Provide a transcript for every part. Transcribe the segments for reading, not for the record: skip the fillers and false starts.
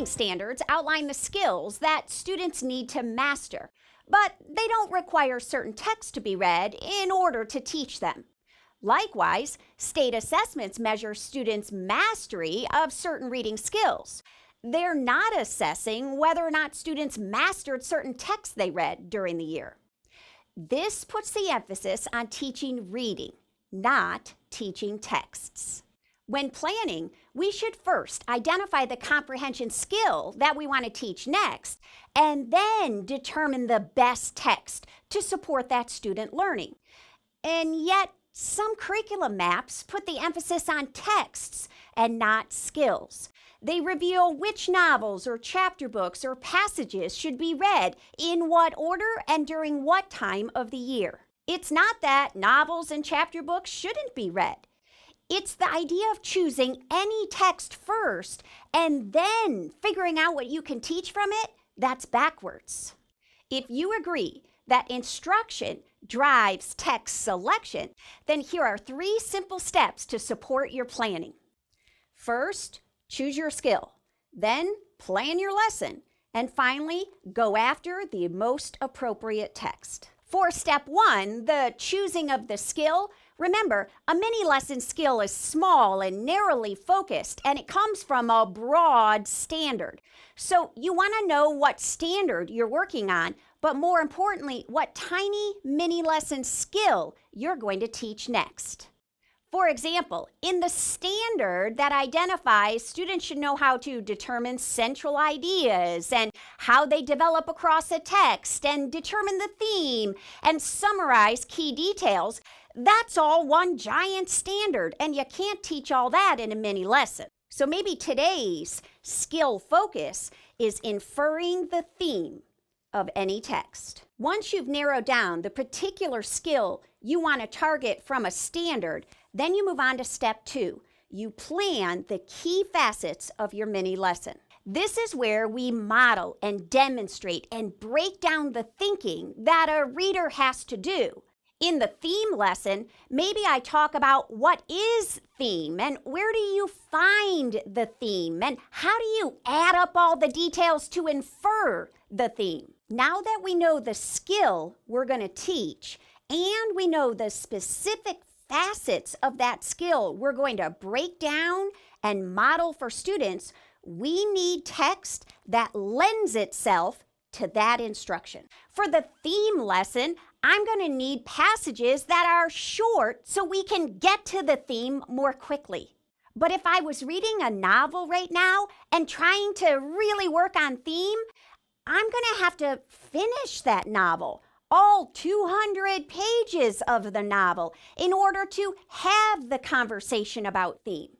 Reading standards outline the skills that students need to master, but they don't require certain texts to be read in order to teach them. Likewise, state assessments measure students' mastery of certain reading skills. They're not assessing whether or not students mastered certain texts they read during the year. This puts the emphasis on teaching reading, not teaching texts. When planning, we should first identify the comprehension skill that we want to teach next, and then determine the best text to support that student learning. And yet, some curriculum maps put the emphasis on texts and not skills. They reveal which novels or chapter books or passages should be read, in what order, and during what time of the year. It's not that novels and chapter books shouldn't be read. It's the idea of choosing any text first and then figuring out what you can teach from it that's backwards. If you agree that instruction drives text selection, then here are 3 simple steps to support your planning. First, choose your skill. Then, plan your lesson. And finally, go after the most appropriate text. For step 1, the choosing of the skill, remember, a mini-lesson skill is small and narrowly focused, and it comes from a broad standard. So you want to know what standard you're working on, but more importantly, what tiny mini-lesson skill you're going to teach next. For example, in the standard that identifies students should know how to determine central ideas and how they develop across a text and determine the theme and summarize key details, that's all one giant standard, and you can't teach all that in a mini lesson. So maybe today's skill focus is inferring the theme of any text. Once you've narrowed down the particular skill you want to target from a standard, then you move on to step 2. You plan the key facets of your mini lesson. This is where we model and demonstrate and break down the thinking that a reader has to do. In the theme lesson, maybe I talk about what is theme and where do you find the theme and how do you add up all the details to infer the theme. Now that we know the skill we're going to teach and we know the specific facets of that skill we're going to break down and model for students, we need text that lends itself to that instruction. For the theme lesson, I'm going to need passages that are short so we can get to the theme more quickly. But if I was reading a novel right now and trying to really work on theme, I'm going to have to finish that novel, all 200 pages of the novel, in order to have the conversation about theme.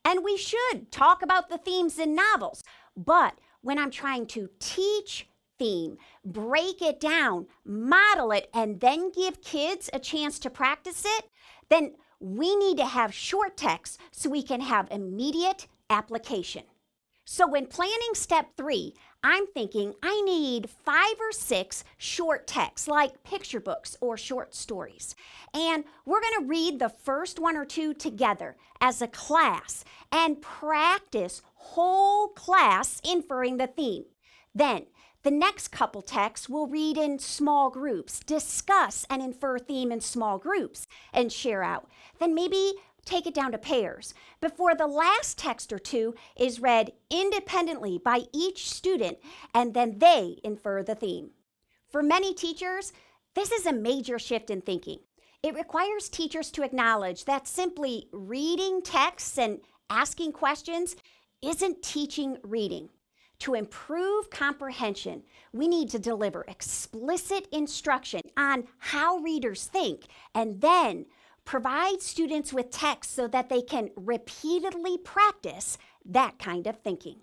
And we should talk about the themes in novels, but when I'm trying to teach theme, break it down, model it, and then give kids a chance to practice it, then we need to have short text so we can have immediate application. So when planning step 3, I'm thinking I need 5 or 6 short texts like picture books or short stories. And we're going to read the first 1 or 2 together as a class and practice whole class inferring the theme. Then the next couple texts we'll read in small groups, discuss and infer theme in small groups, and share out. Then maybe take it down to pairs before the last text or 2 is read independently by each student, and then they infer the theme. For many teachers, this is a major shift in thinking. It requires teachers to acknowledge that simply reading texts and asking questions isn't teaching reading. To improve comprehension, we need to deliver explicit instruction on how readers think and then provide students with text so that they can repeatedly practice that kind of thinking.